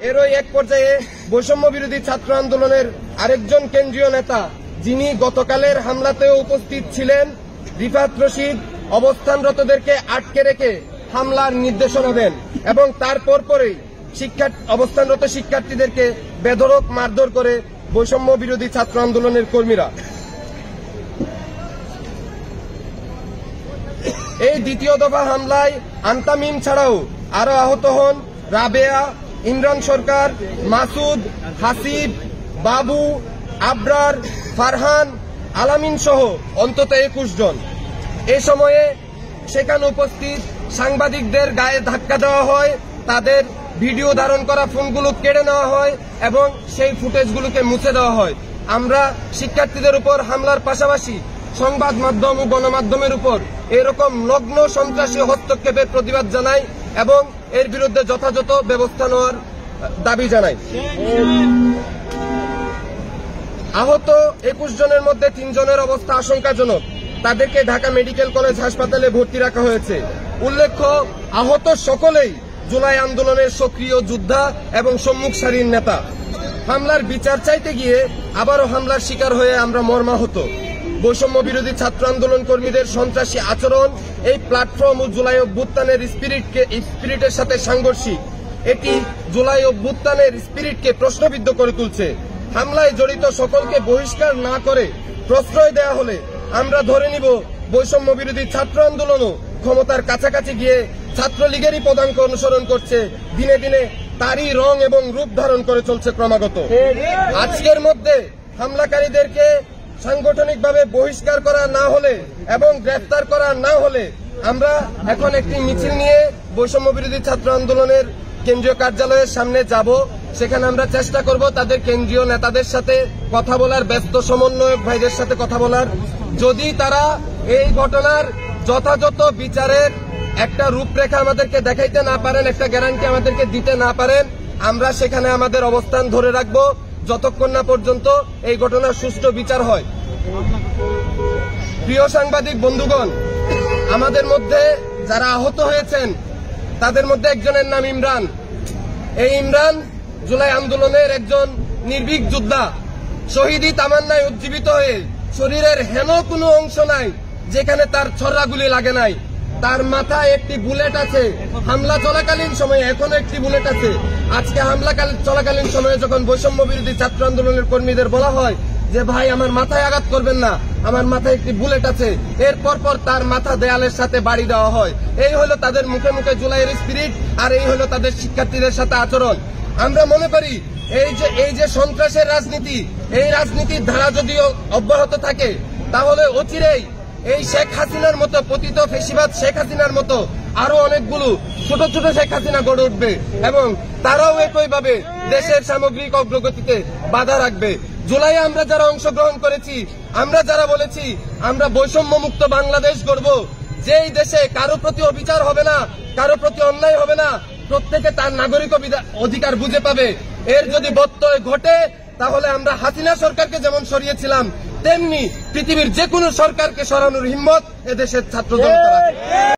এরই এক পর্যায়ে বৈষম্য বিরোধী ছাত্র আন্দোলনের আরেকজন কেন্দ্রীয় নেতা, যিনি গতকালের হামলাতেও উপস্থিত ছিলেন, রিফাত রশিদ, অবস্থানরতদেরকে আটকে রেখে হামলার নির্দেশনা দেন এবং তার পরপরই অবস্থানরত শিক্ষার্থীদেরকে বেধড়ক মারধর করে বৈষম্য বিরোধী ছাত্র আন্দোলনের কর্মীরা। এই দ্বিতীয় দফা হামলায় আন্তামিম ছাড়াও আরো আহত হন রাবেয়া, ইমরান সরকার, মাসুদ, হাসিব, বাবু, আবরার, ফারহান, আলামিন সহ অন্তত 21 জন। এ সময়ে সেখানে উপস্থিত সাংবাদিকদের গায়ে ধাক্কা দেওয়া হয়, তাদের ভিডিও ধারণ করা ফোনগুলো কেড়ে নেওয়া হয় এবং সেই ফুটেজগুলোকে মুছে দেওয়া হয়। আমরা শিক্ষার্থীদের উপর হামলার পাশাপাশি সংবাদ মাধ্যম ও গণমাধ্যমের উপর এরকম নগ্ন সন্ত্রাসী হস্তক্ষেপের প্রতিবাদ জানাই এবং এর বিরুদ্ধে যথাযথ ব্যবস্থা নেওয়ার দাবি জানাই। আহত 21 জনের মধ্যে 3 জনের অবস্থা আশঙ্কাজনক। তাদেরকে ঢাকা মেডিকেল কলেজ হাসপাতালে ভর্তি রাখা হয়েছে। উল্লেখ্য, আহত সকলেই জুলাই আন্দোলনের সক্রিয় যোদ্ধা এবং সম্মুখ সারির নেতা। হামলার বিচার চাইতে গিয়ে আবারও হামলার শিকার হয়ে আমরা মর্মাহত। বৈষম্য বিরোধী ছাত্র আন্দোলন কর্মীদের সন্ত্রাসী আচরণ এই প্ল্যাটফর্ম ও জুলাই অভ্যুত্থানের স্পিরিটের সাথে সাংঘর্ষিক। এটি জুলাই অভ্যুত্থানের স্পিরিটকে প্রশ্নবিদ্ধ করে তুলছে। হামলায় জড়িত সকলকে বহিষ্কার না করে প্রশ্রয় দেওয়া হলে আমরা ধরে নিব বৈষম্য বিরোধী ছাত্র আন্দোলনও ক্ষমতার কাছাকাছি গিয়ে ছাত্রলীগেরই পদাঙ্ক অনুসরণ করছে, দিনে দিনে তারই রং এবং রূপ ধারণ করে চলছে ক্রমাগত। আজকের মধ্যে হামলাকারীদেরকে সাংগঠনিকভাবে বহিষ্কার করা না হলে এবং গ্রেফতার করা না হলে আমরা এখন একটি মিছিল নিয়ে বৈষম্য বিরোধী ছাত্র আন্দোলনের কেন্দ্রীয় কার্যালয়ের সামনে যাব। সেখানে আমরা চেষ্টা করব তাদের কেন্দ্রীয় নেতাদের সাথে কথা বলার, ব্যস্ত সমন্বয়ক ভাইদের সাথে কথা বলার। যদি তারা এই ঘটনার যথাযথ বিচারের একটা রূপরেখা আমাদেরকে দেখাইতে না পারেন, একটা গ্যারান্টি আমাদেরকে দিতে না পারেন, আমরা সেখানে আমাদের অবস্থান ধরে রাখব যতক্ষণ না পর্যন্ত এই ঘটনার সুষ্ঠু বিচার হয়। প্রিয় সাংবাদিক বন্ধুগণ, আমাদের মধ্যে যারা আহত হয়েছেন তাদের মধ্যে একজনের নাম ইমরান। এই ইমরান জুলাই আন্দোলনের একজন নির্ভীক যোদ্ধা। শহীদি তামান্নায় উজ্জীবিত হয়ে শরীরের হেন কোনো অংশ নাই যেখানে তার ছড়াগুলি লাগে নাই। তার মাথায় একটি বুলেট আছে হামলা চলাকালীন সময়ে, এখনো একটি বুলেট আছে। আজকে হামলা চলাকালীন সময়ে যখন বৈষম্য বিরোধী ছাত্র আন্দোলনের কর্মীদের বলা হয় যে ভাই আমার মাথায় আঘাত করবেন না, আমার মাথায় একটি বুলেট আছে, এর পর তার মাথা দেয়ালের সাথে বাড়ি দেওয়া হয়। এই হলো তাদের মুখে মুখে জুলাইয়ের স্পিরিট, আর এই হলো তাদের শিক্ষার্থীদের সাথে আচরণ। আমরা মনে করি এই যে সন্ত্রাসের রাজনীতি, এই রাজনীতির ধারা যদিও অব্যাহত থাকে তাহলে অচিরেই এই শেখ হাসিনার মতো পতিত ফেসিবাদ শেখ হাসিনার মতো আরো অনেকগুলো ছোট ছোট শেখ হাসিনা গড়ে উঠবে এবং তারাও একইভাবে দেশের সামগ্রিক অগ্রগতিতে বাধা রাখবে। জুলাইয়ে আমরা যারা অংশগ্রহণ করেছি, আমরা যারা বলেছি আমরা বৈষম্য মুক্ত বাংলাদেশ গড়ব, যেই দেশে কারো প্রতি অবিচার হবে না, কারো প্রতি অন্যায় হবে না, প্রত্যেকে তার নাগরিক অধিকার বুঝে পাবে, এর যদি ব্যত্যয় ঘটে তাহলে আমরা হাসিনা সরকারকে যেমন সরিয়েছিলাম তেমনি পৃথিবীর যে কোনো সরকারকে সরানোর হিম্মত এদেশের ছাত্র জনতা রাখে।